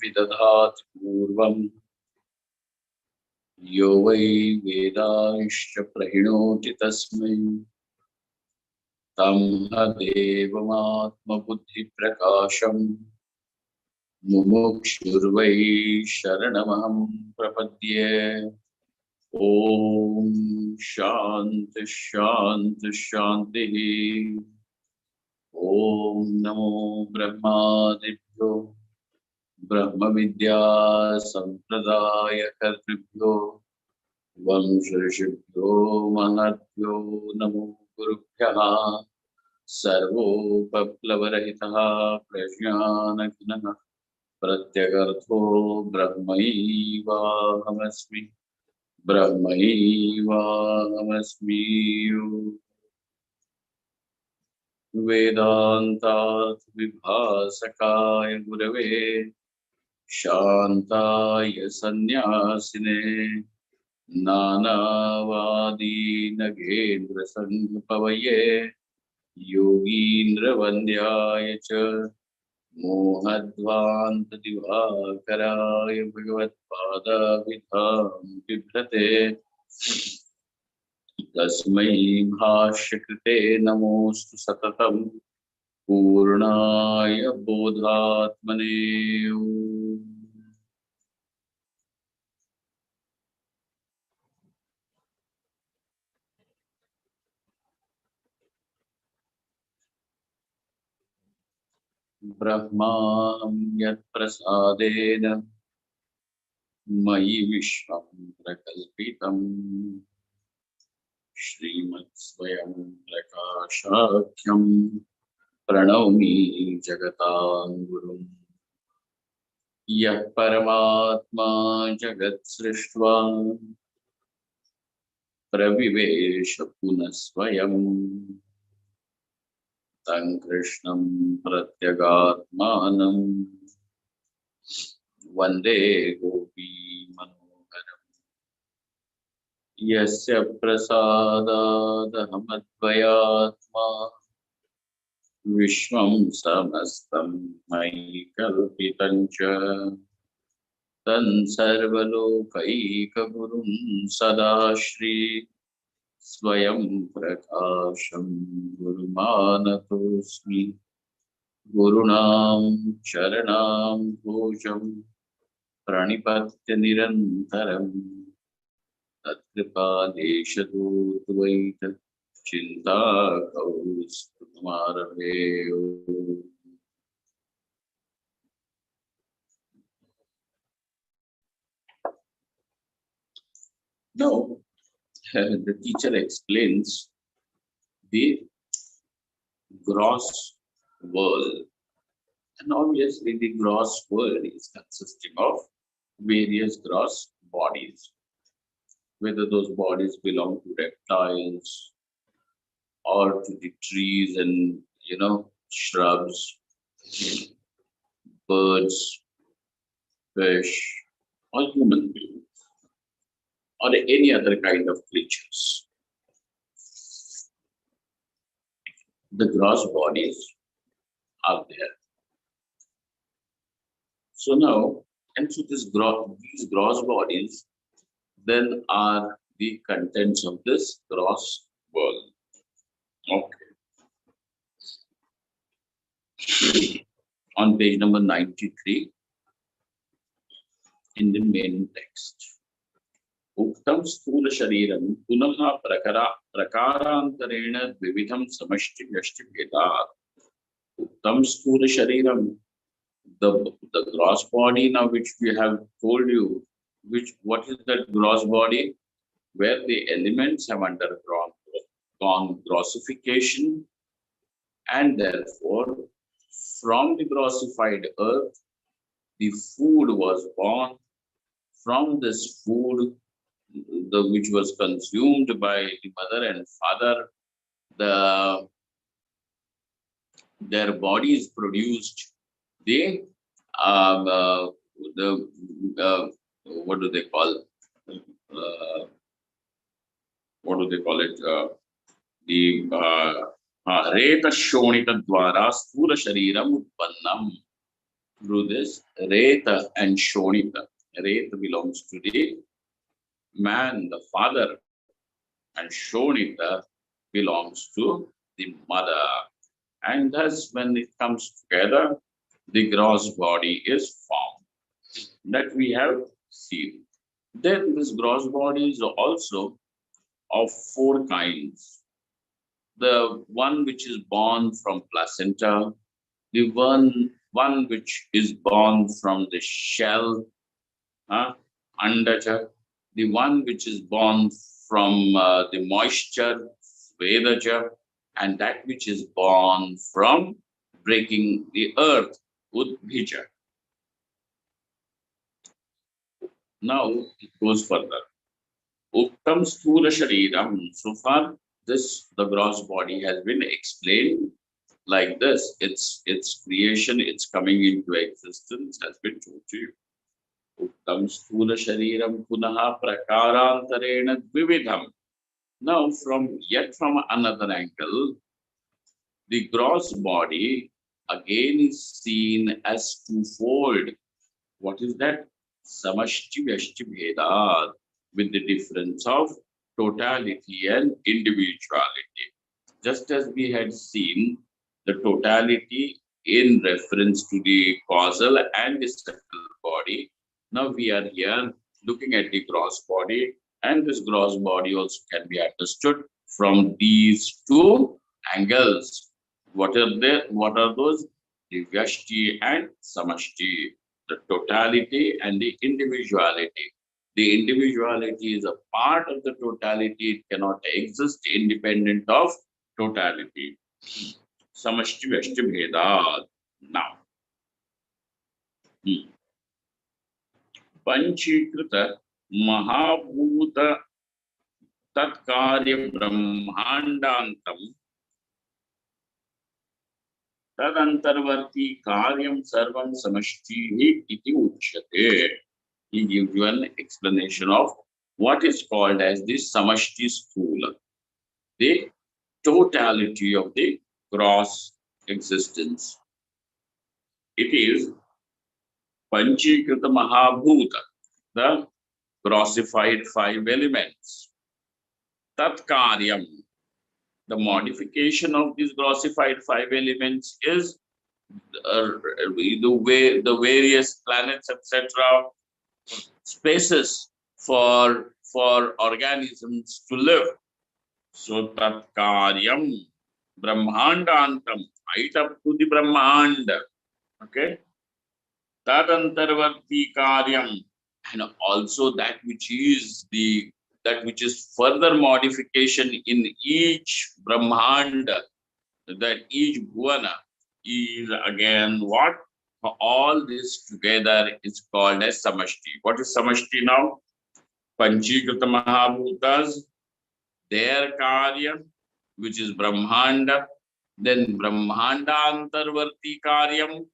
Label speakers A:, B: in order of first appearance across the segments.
A: विदधाति पूर्वम् यो वै वेदांश्च प्रहिणोति तस्मै तं देवमात्मबुद्धिप्रकाशम् मुमुक्षुर्वै शरणमहं प्रपद्ये। ओम शांति शांति शांति। ओम नमो ब्रह्मादिभ्यो ब्रह्म विद्या संप्रदाय कर्तृभ्यो वंश ऋषिभ्यो महद्भ्यो नमो गुरुभ्यः। सर्वोपप्लवरहितः प्रज्ञानघनः प्रत्यगर्थो ब्रह्मैवाहमस्मि ब्रह्मैवाहमस्मि। वेदान्तार्थ विभासकाय गुरवे शान्ताय सन्न्यासिने नानावादी नगेन्द्र संघपवये योगीन्द्रवन्द्याय च मोहध्वान्त दिवाकराय भगवत्पादाभिधां बिभ्रते तस्मै भाष्यकृते नमोऽस्तु सततं पूर्णाय बोधात्मने। ब्रह्माहं यत्प्रसादेन मयि विश्वं प्रकल्पितम् श्रीमत्स्वयं प्रकाशाख्यं प्रणौमि जगतां गुरुम्। यः परमात्मा जगत्सृष्ट्वा प्रविवेश पुनः स्वयं तं कृष्णं प्रत्यगात्मानं वन्दे गोपीमनोहरम्। यस्य प्रसादादहमद्वयात्मा विश्वं समस्तं मयि कल्पितं च तं सर्वलोकैकगुरुं सदाश्री स्वयं प्रकाशं गुरुमानतोऽस्मि। गुरूणां शरणां भूषं प्रणिपत्य निरन्तरं तत्कृपादेशदूतवैत चिन्ताकौस्तुभमारभे। Now, the teacher explains the gross world, and obviously the gross world is consisting of various gross bodies, whether those bodies belong to reptiles or to the trees and shrubs, birds, fish, or human beings, or any other kind of creatures. The gross bodies are there. So now, and so these gross bodies then are the contents of this gross world. Okay. On page number 93 in the main text. Uktam sthula shariram punaha prakarantareణ dvividham samashti yashti vedat. Uktam sthula shariram, the gross body, now which we have told you, what is that gross body? Where the elements have undergone grossification, and therefore from the grossified earth the food was born. From this food, which was consumed by the mother and father, their bodies produced the what do they call it? The Reta Shonita Dwara Sthula Shariram Utpannam. through this Reta and Shonita. Reta belongs to the man, the father, and Shonita belongs to the mother. And thus, when it comes together, the gross body is formed that we have seen. Then this gross body is also of four kinds. The one which is born from placenta, the one which is born from the shell, andaja, the one which is born from the moisture, vedaja, and that which is born from breaking the earth, udbhija. Now it goes further. Uktam sthula shariram. So far, this the gross body has been explained like this. Its creation, its coming into existence has been told to you. Uktam sthula shariram punaha prakarantarena dvividham. Now, from another angle, the gross body again is seen as twofold. What is that? Samashti Vyashti Bhedad, with the difference of totality and individuality. Just as we had seen the totality in reference to the causal and the subtle body, now we are here looking at the gross body, and this gross body also can be understood from these two angles. What are they? What are those? The Vyashti and Samashti, the totality and the individuality. The individuality is a part of the totality, it cannot exist independent of totality. Samashti Vyashti Bhedad. Now, Panchikruta Mahabhuta Tatkarya Brahmandantam Tadantarvarti Karyam Sarvam Samashtihi Iti Uchyate. He gives you an explanation of what is called as the Samashti Sthula, the totality of the gross existence. It is Panchikrita Mahabhuta, the grossified five elements. Tatkaryam, the modification of these grossified five elements is the various planets, etc., spaces for organisms to live. So tatkaryam brahmandantam, right up to the brahmand. Okay. Tadantarvarti karyam, and also that which is further modification in each brahmand, that each bhuvana is again what? All this together is called as samashti. What is samashti now? Panchikrita Mahabhutas, their karya, which is brahmanda, then brahmanda antarvarti karyam,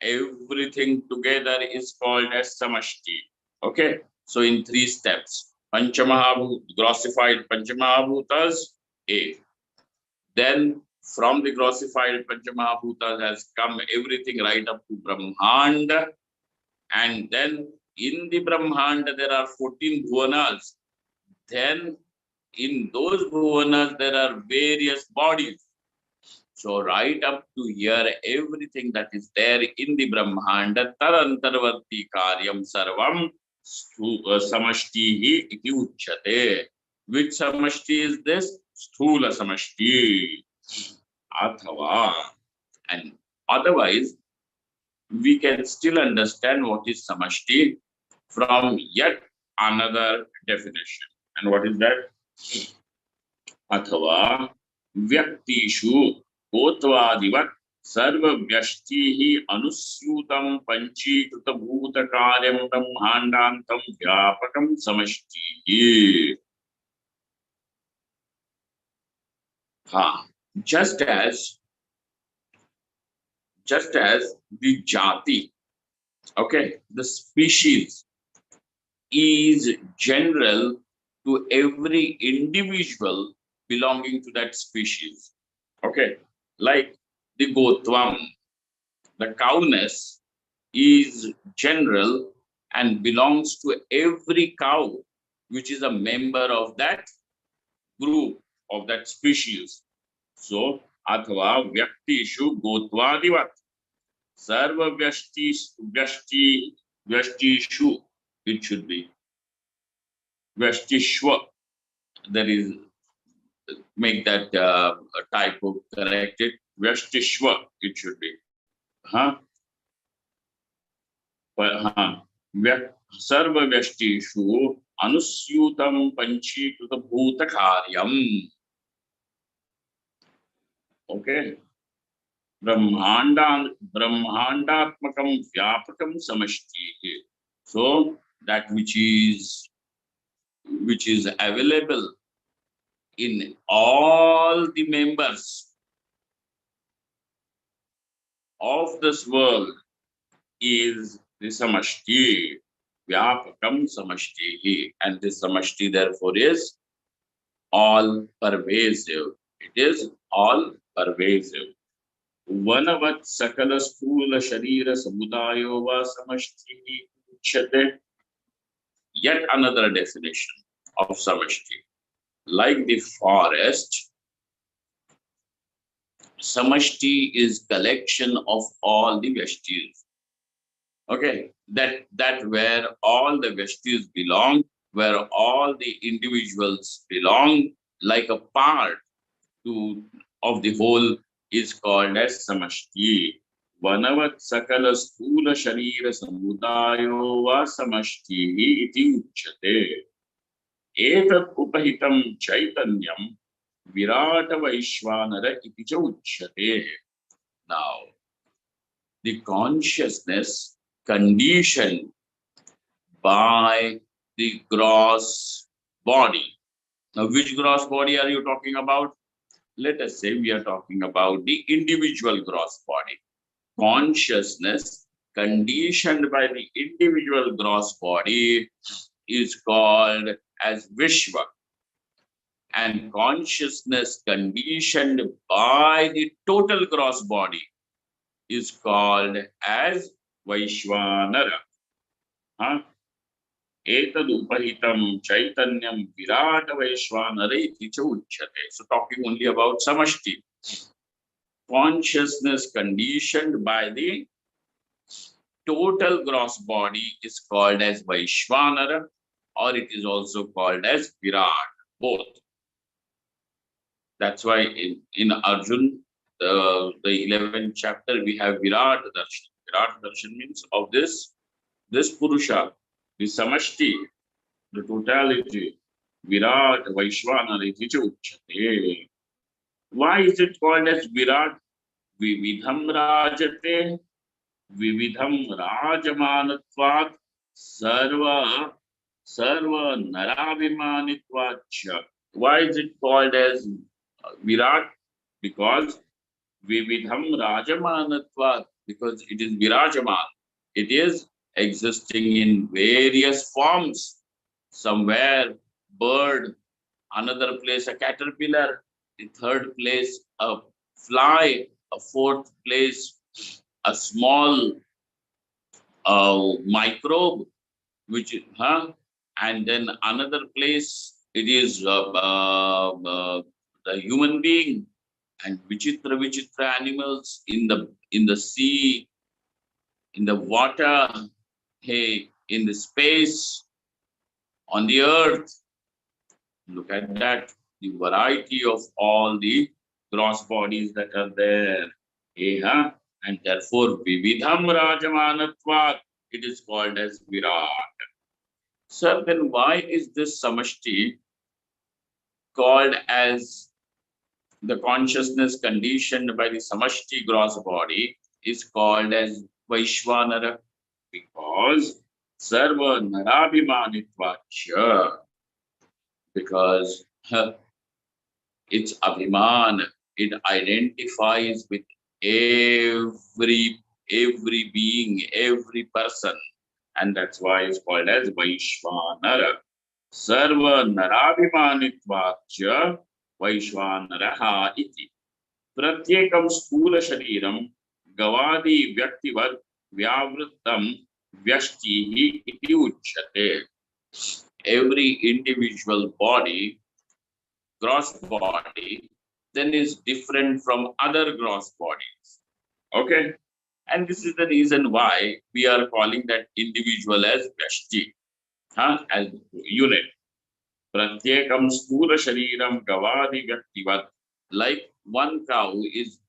A: everything together is called as samashti. Okay, so in three steps, Panchamahabhut, grossified Panchamahabhutas, A. Then from the grossified Panchamahabhutas has come everything right up to Brahmanda, and then in the Brahmanda there are 14 bhuvanas. Then in those bhuvanas there are various bodies. So right up to here, everything that is there in the Brahmanda, tarantarvarti karyam sarvam samashtihi iti uchyate. Which samashti is this? Sthula samashti. Athava. And otherwise, we can still understand what is samashti from yet another definition. And what is that? अथवा व्यक्तिषु गोत्वादिवत् सर्वव्यष्टिः अनुस्यूतं पंचीकृतभूतकार्यं ब्रह्माण्डान्तं व्यापकं समष्टिः. Just as the jati, okay, the species is general to every individual belonging to that species. Okay, like the gotvam, the cowness is general and belongs to every cow which is a member of that group, of that species. So, athva vyaktishu gotvadivat sarva vyashtishu, it should be vyashtishva. There is, make that typo corrected. Vyashtishva, it should be. Huh? सर्वव्यष्टिषु अनुस्यूतं पंचीकृत भूत कार्यम. Okay, ब्रह्मांडात्मकं व्यापकं समष्टि. So that which is available in all the members of this world is the samashti, vyapakam samashti, and this samashti therefore is all pervasive. It is all pervasive. Vanavat sakala sthula sharira samudayo va samashti uchyate. Yet another definition of samashti. Like the forest, samashti is collection of all the vyashtis. Okay, that where all the vyashtis belong, where all the individuals belong, like a part of the whole, is called as samashti. Vanavat sakala sthula sharira samudayo va samashti iti uchyate. Etat upahitam chaitanyam virata vaishvanara iti cha uchyate. Now, the consciousness conditioned by the gross body. Now, which gross body are you talking about? Let us say we are talking about the individual gross body. Consciousness conditioned by the individual gross body is called as Vishwa. And consciousness conditioned by the total gross body is called as Vaishvanara. Etad upahitam chaitanyam virata Vaishvanara iti cha uchyate. So talking only about samashti. Consciousness conditioned by the total gross body is called as Vaishvanara, or it is also called as Virat, both. That's why in Arjun, the 11th chapter, we have Virat Darshan. Virat Darshan means of this Purusha, the Samashti, the totality. Virat Vaishvanara iti cha uchyate. Why is it called as Virat? Vividham rajate, vividham rajamanatvat, sarva narabhimanitvacha. Why is it called as Virat? Because vividham rajamanatvat, because it is virajaman. It is existing in various forms. Somewhere bird, another place a caterpillar, the third place a fly, a fourth place a small microbe, which and then another place it is the human being, and vichitra animals in the sea, in the water, hey, in the space, on the earth. Look at that, the variety of all the gross bodies that are there. And therefore, vividham rajamanatvat, it is called as Virat. Sir, then why is this samashti called as the consciousness conditioned by the samashti gross body is called as Vaishvanara? Because sarva narabhimanitvacha, because it's abhiman, it identifies with every being, every person, and that's why it's called as Vaishvanara. Sarva narabhimanitvacha Vaishvanaraha iti. Pratyekam sthula shariram gavadi vyaktivat vyavrittam vyashtihi iti uchyate. Every individual body, gross body, then is different from other gross bodies. Okay? And this is the reason why we are calling that individual as vyashti, as unit. Pratyekam sthula shariram gavadi vyaktivat. Like one cow is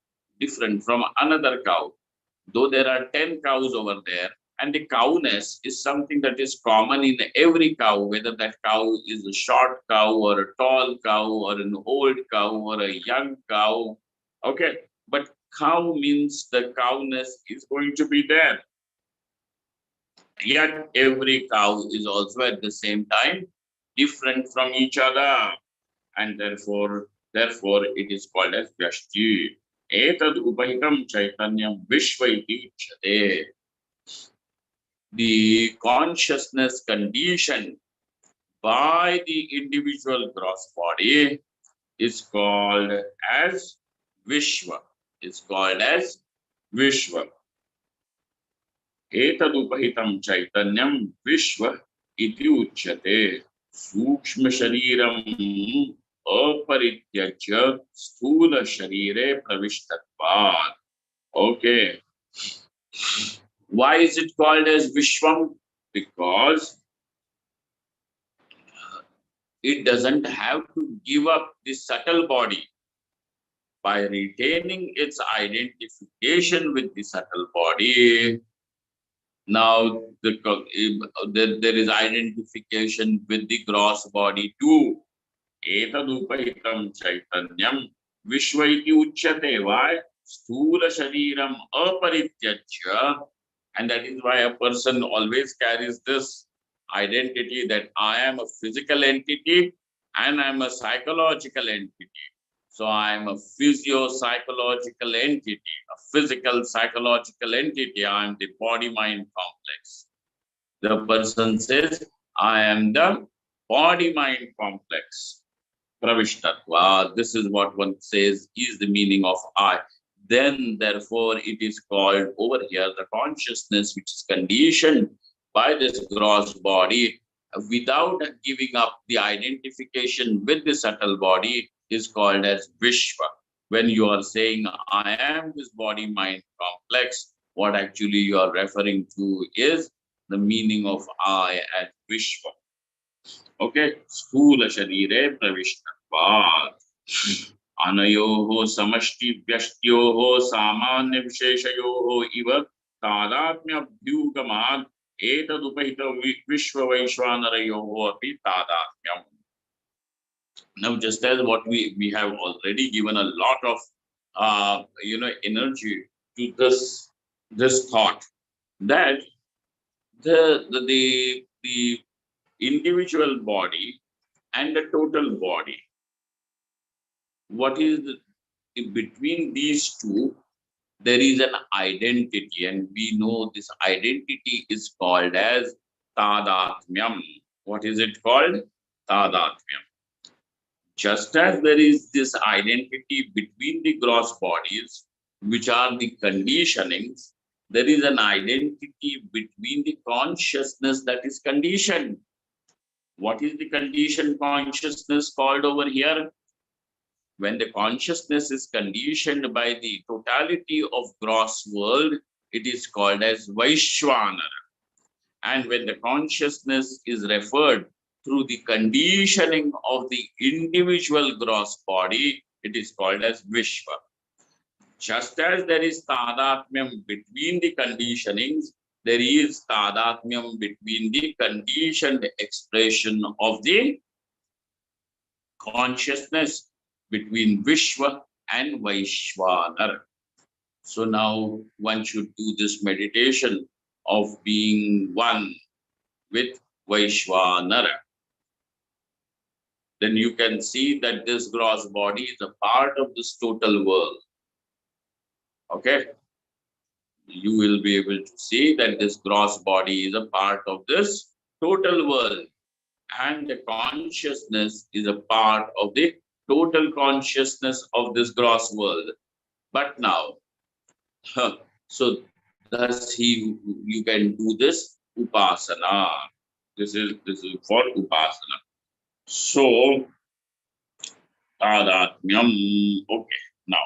A: different from another cow. Though there are 10 cows over there, and the cowness is something that is common in every cow, whether that cow is a short cow or a tall cow or an old cow or a young cow. Okay, but cow means the cowness is going to be there. Yet every cow is also at the same time different from each other, and therefore it is called as Vyashti. Etad upahitam chaitanyam vishva iti uchyate. The consciousness conditioned by the individual gross body is called as Vishwa. Is called as Vishwa. Etadupahitam chaitanyam Vishwa iti uchyate. Sukshma shariram aparityajya sthula sharire pravishtatvat. Okay. Why is it called as Vishwam? Because it doesn't have to give up the subtle body. By retaining its identification with the subtle body, now there is identification with the gross body too. Etadupahitam chaitanyam vishva iti uchyate. Why? Sthula shariram aparityajya. And that is why a person always carries this identity that I am a physical entity and I am a psychological entity. So I am a physio-psychological entity, a physical psychological entity. I am the body-mind complex. The person says, I am the body-mind complex. Pravishtatva. This is what one says is the meaning of I. Then, therefore, it is called over here the consciousness which is conditioned by this gross body without giving up the identification with the subtle body is called as Vishwa. When you are saying, I am this body-mind complex, what actually you are referring to is the meaning of I as Vishwa. Okay, Sthula Sharire Pravishtatvat. Anayoho Samashti Vyashtyoho Samanya Visheshayoho Iva Tadatmya Bhyugamad Etadupahita Vishwa Vaishwanarayoho Api Tadatmyam. Now, just as what we have already given a lot of energy to this thought that the individual body and the total body, what is between these two, there is an identity, and we know this identity is called as tadatmyam. What is it called? Tadatmyam. Just as there is this identity between the gross bodies, which are the conditionings, there is an identity between the consciousness that is conditioned. What is the conditioned consciousness called over here? When the consciousness is conditioned by the totality of gross world, it is called as Vaishwanara. And when the consciousness is referred through the conditioning of the individual gross body, it is called as Vishwa. Just as there is tadatmyam between the conditionings, there is tadatmyam between the conditioned expression of the consciousness between Vishwa and Vaishwanar. So now one should do this meditation of being one with Vaishwanara. Then you can see that this gross body is a part of this total world. Okay? You will be able to see that this gross body is a part of this total world. And the consciousness is a part of the total consciousness of this gross world. But now, so Thus, you can do this upasana. This is for upasana. So, tadatmyam. Okay, now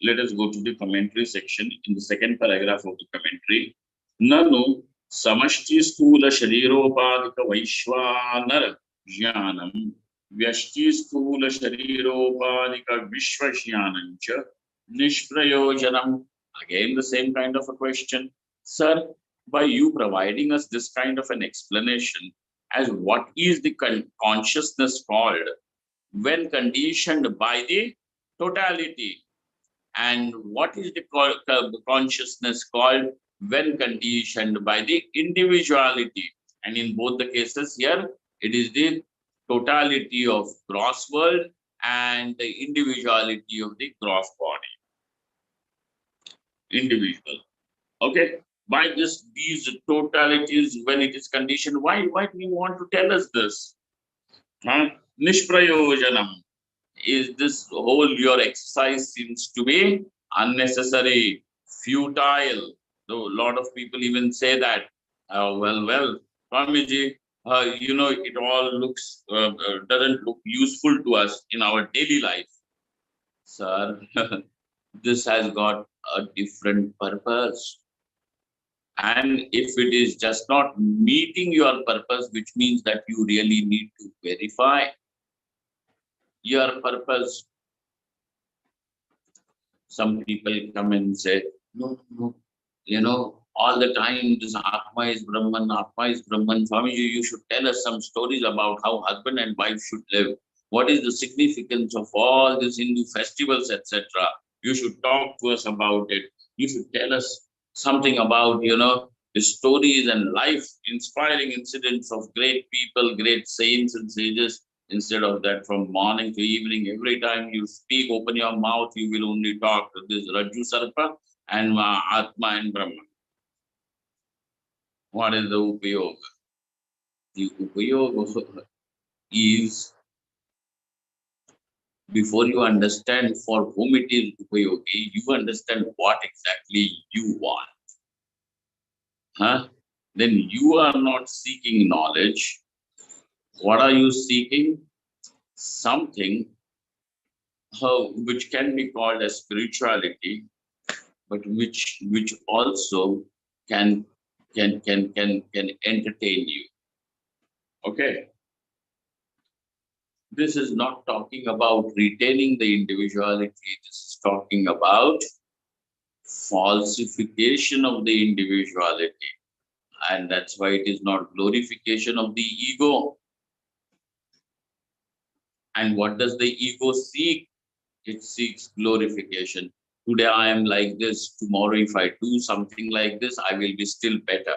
A: let us go to the commentary section. In the second paragraph of the commentary, Nanu samashti sthula shariropadika vaishwanara jnanam vyashti sthula shariropadika vishwajnanancha nishprayojanam. Again, the same kind of a question. Sir, by you providing us this kind of an explanation as what is the consciousness called when conditioned by the totality, and what is the consciousness called when conditioned by the individuality. And in both the cases here, it is the totality of gross world and the individuality of the gross body, individual. Okay, by this these totalities, when it is conditioned, why do you want to tell us this? Huh? Nishprayojanam. Is this whole your exercise seems to be unnecessary, futile. Though a lot of people even say that, well, Swamiji, it all looks doesn't look useful to us in our daily life. Sir, this has got a different purpose. And if it is just not meeting your purpose, which means that you really need to verify your purpose. Some people come and say, no, all the time this Atma is Brahman, Atma is Brahman. Swamiji, you should tell us some stories about how husband and wife should live. What is the significance of all these Hindu festivals, etc.? You should talk to us about it. You should tell us something about, the stories and life inspiring incidents of great people, great saints and sages. Instead of that, from morning to evening, every time you speak, open your mouth, you will only talk to this Rajju Sarpa and Atma and Brahman. What is the Upayoga? The Upayoga is, before you understand for whom it is Upayogi, you understand what exactly you want. Huh? Then you are not seeking knowledge. What are you seeking? Something which can be called as spirituality, but which also can entertain you. Okay. This is not talking about retaining the individuality. This is talking about falsification of the individuality. And that's why it is not glorification of the ego. And what does the ego seek? It seeks glorification. Today I am like this. Tomorrow, if I do something like this, I will be still better.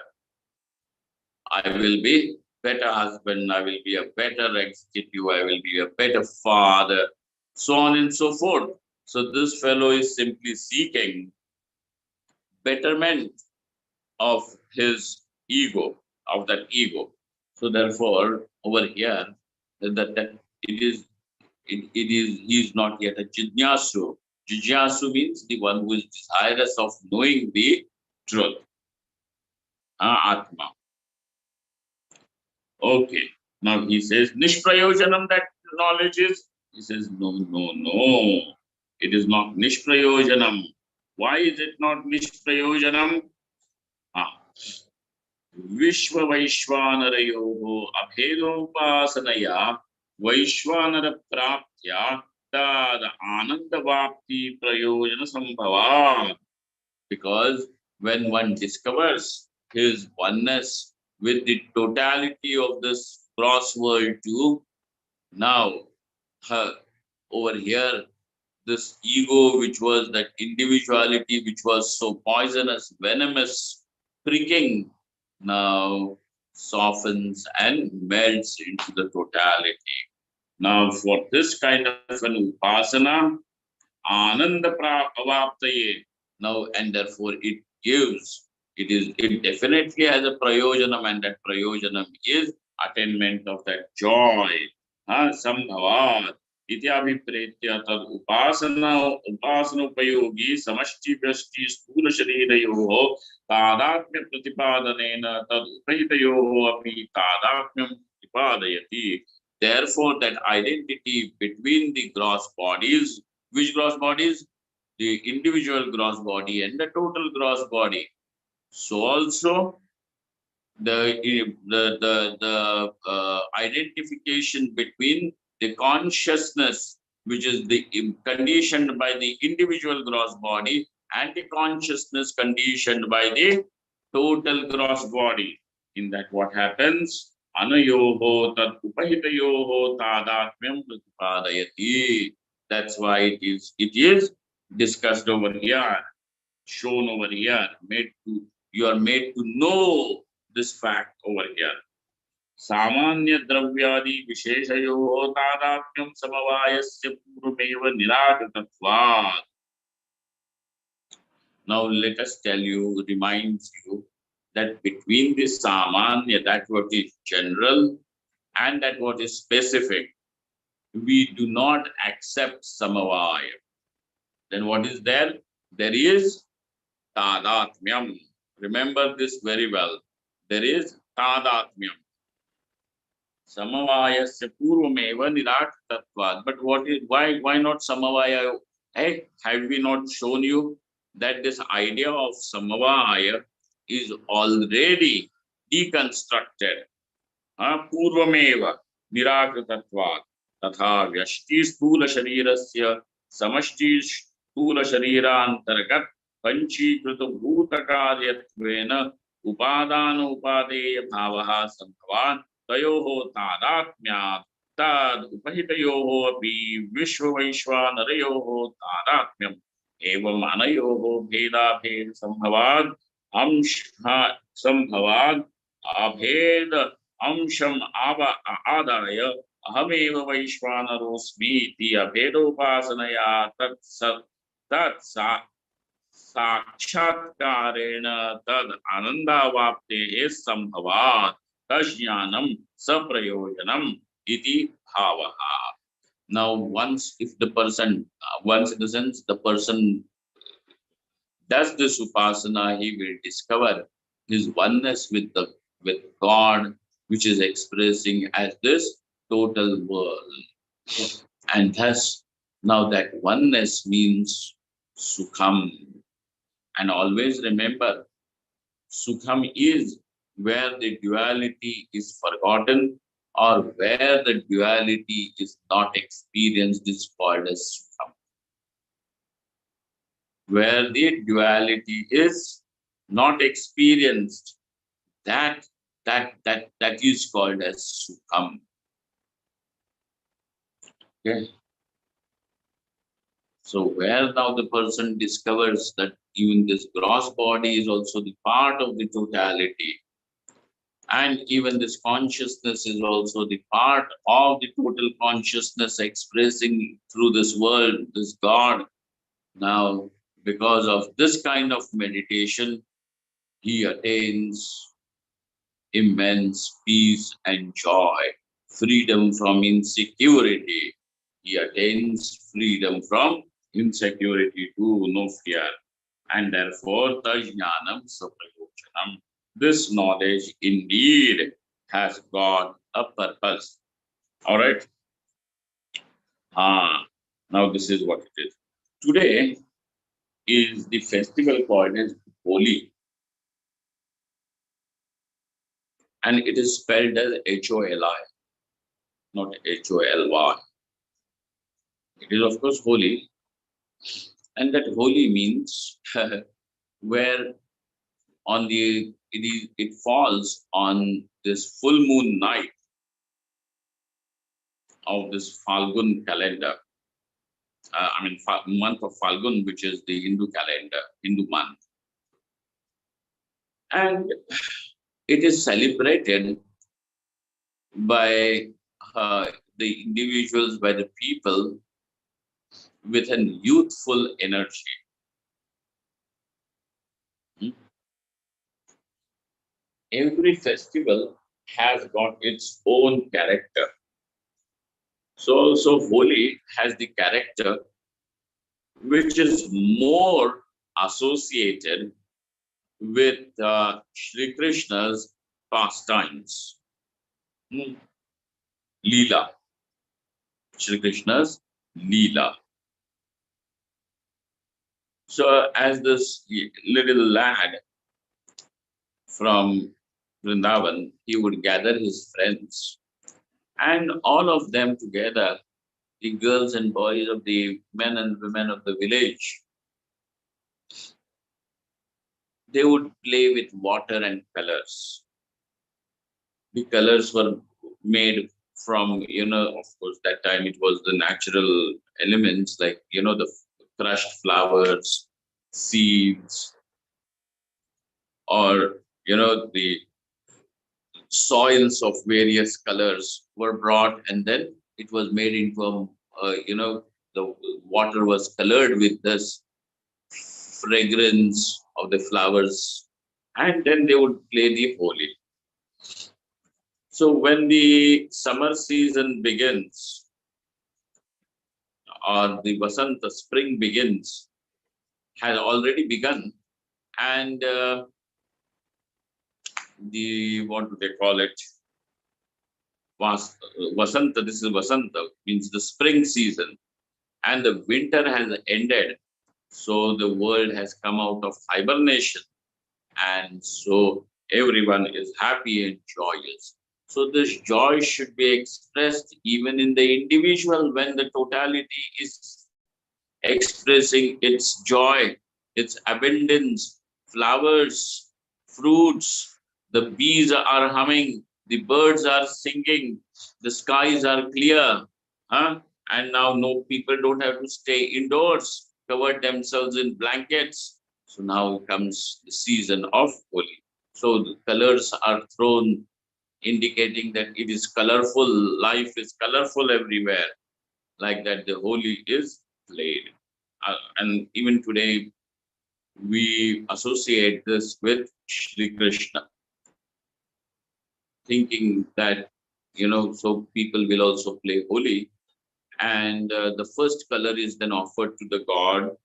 A: I will be better husband. I will be a better executive. I will be a better father. So on and so forth. So this fellow is simply seeking betterment of his ego, of that ego. So therefore, over here, that he is not yet a jijnasu. Jijnasu means the one who is desirous of knowing the truth. Atma. Okay. Now he says nishprayojanam, that knowledge is. He says no. It is not nishprayojanam. Why is it not nishprayojanam? Vishwa Vaishwanarayoho Abhedopasanaya Vaishwanara Praptya Tad Anandavapti Prayojana Sambhava. Because when one discovers his oneness with the totality of this cross world too, now over here, this ego, which was that individuality, which was so poisonous, venomous, pricking, now softens and melts into the totality. Now, for this kind of an upasana, ananda avaptaye. Now, and therefore it gives, it definitely has a prayojanam, and that prayojanam is attainment of that joy. संभवात् इति अभिप्रेत्य तद् उपासनोपयोगी समष्टि व्यष्टि स्थूल शरीरयोः तादात्म्य प्रतिपादनेन तद् उपहितयोः अपि तादात्म्यं प्रतिपादयति. Therefore, that identity between the gross bodies, which gross bodies? The individual gross body and the total gross body. So also the identification between the consciousness, which is the conditioned by the individual gross body, and the consciousness conditioned by the total gross body. In that, what happens? Anayoho tat upahitayoho tadatmyam pratipadayati. That's why it is discussed over here, shown over here, you are made to know this fact over here. सामान्य द्रव्यादि विशेषयोः तादात्म्यं समवायस्य पूर्वमेव निराकृतत्वात्. Now let us tell you, remind you that between this samanya, that what is general, and that what is specific, we do not accept samavaya. Then what is there? There is tadatmyam. Remember this very well. There is tadatmyam. Samavayasya purvameva niraktatvad. But why not samavaya? Hey, have we not shown you that this idea of samavaya is already deconstructed? Purvameva niraktatvad. Tatha vyashti sthula sharirasya samashti sthula sharirantaragat panchikruta bhutakaryattvena upadana upadeya bhavaha sambhavan तयोः तादात्म्यात् तद् उपहितयोः अपि विश्ववैश्वानरयोः तादात्म्यम् एवं अनयोः भेदाभेद संभवात् अंश संभवात् अभेद अंशम् आदाय अहमेव वैश्वानरोऽस्मि इति अभेदोपासनया तत् साक्षात्कारेण तद् आनन्दावाप्तेः संभवात् तज्ज्ञानम सप्रयोजनम इति भावः. Now, once if the person, once in the sense the person does this upasana, he will discover his oneness with God, which is expressing as this total world, and thus now that oneness means sukham. And always remember, sukham is where the duality is forgotten or where the duality is not experienced is called as sukham. Where the duality is not experienced, that is called as sukham. Okay. So where now the person discovers that even this gross body is also the part of the totality, and even this consciousness is also the part of the total consciousness expressing through this world, this God. Now, because of this kind of meditation, he attains immense peace and joy, freedom from insecurity. He attains freedom from insecurity too, no fear. And therefore, tajnanam saprayochanam. This knowledge indeed has got a purpose. All right. Now this is what it is. Today is the festival called as Holi, and it is spelled as Holi, not Holy. It is of course holy, and that holy means where on the it falls on this full moon night of this Falgun calendar. Month of Falgun, which is the Hindu calendar, Hindu month. And it is celebrated by the individuals, by the people with an youthful energy. Every festival has got its own character. So Holi has the character which is more associated with Shri Krishna's pastimes. Hmm. Leela, Shri Krishna's Leela. So as this little lad from Vrindavan, he would gather his friends and all of them together, the girls and boys of the men and women of the village, they would play with water and colors. The colors were made from, of course, that time it was the natural elements like, the crushed flowers, seeds, or, the soils of various colors were brought, and then it was made into the water was colored with this fragrance of the flowers, and then they would play the Holi. So when the summer season begins, or the Vasanta spring begins, has already begun, and the what do they call it? Vasanta. This is Vasanta, means the spring season, and the winter has ended. So the world has come out of hibernation, and so everyone is happy and joyous. So this joy should be expressed even in the individual when the totality is expressing its joy, its abundance, flowers, fruits, the bees are humming, the birds are singing, the skies are clear, huh? And now no people don't have to stay indoors, cover themselves in blankets. So now comes the season of Holi. So the colors are thrown, indicating that it is colorful, life is colorful everywhere. Like that, the Holi is played. And even today, we associate this with Shri Krishna, thinking that, so people will also play Holi. And the first color is then offered to the god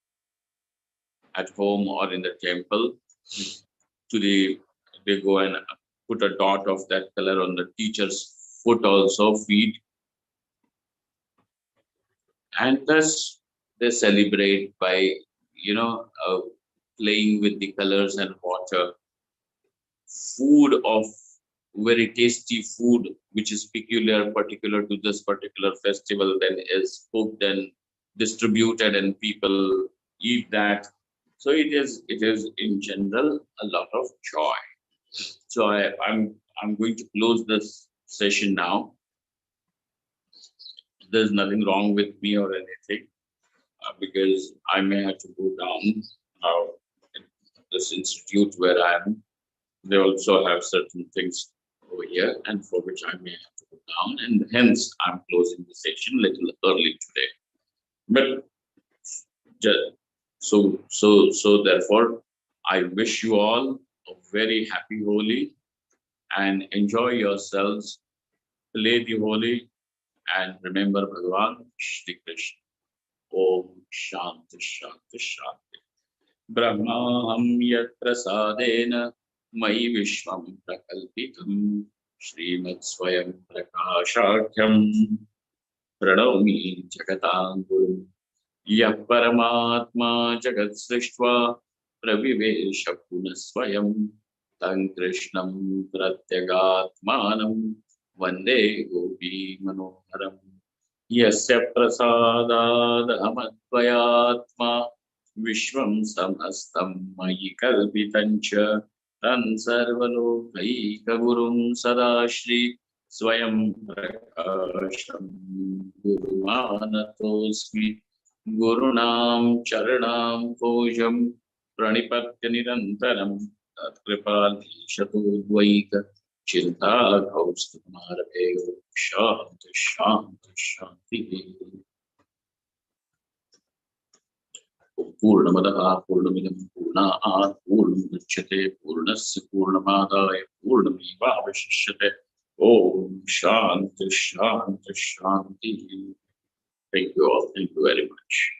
A: at home or in the temple. To they go and put a dot of that color on the teacher's foot, also feet, and thus they celebrate by, playing with the colors and water. Food of very tasty food which is particular to this particular festival, then is cooked and distributed and people eat that. So it is in general a lot of joy. So I'm going to close this session now. There's nothing wrong with me or anything, because I may have to go down uh, in this institute where I am. They also have certain things over here, and for which I may have to go down, and hence I'm closing the session a little early today. But so therefore, I wish you all a very happy Holi and enjoy yourselves. Play the Holi and remember Bhagavan Shri Krishna. Om Shanti Shanti Shanti. ब्रह्माहं यत्प्रसादेन मयि विश्वं प्रकल्पितं श्रीमत्स्वयं प्रकाशाख्यं प्रणौमि जगतां गुरुं यः परमात्मा जगत्सृष्ट्वा प्रविवेश पुनः स्वयं तं कृष्णं प्रत्यगात्मानं वन्दे गोपीमनोहरं यस्य प्रसादादहमद्वयात्मा विश्वं समस्तं मयि कल्पितं च तं सर्वलोकैकगुरुं सदा श्री स्वयं प्रकाशं गुरुमानतोऽस्मि गुरूणां चरणां पूजं प्रणिपत्य निरन्तरं तत्कृपाधीशतो द्वैत चिन्ताकौस्तुभमारभे शान्ति शान्ति शान्तिः। पूर्णमदः पूर्णमिदं पूर्णात् पूर्णमुदच्यते पूर्णस्य पूर्णमादाय पूर्णमेवावशिष्यते Om Shanti Shanti Shanti. Thank you all. Thank you very much.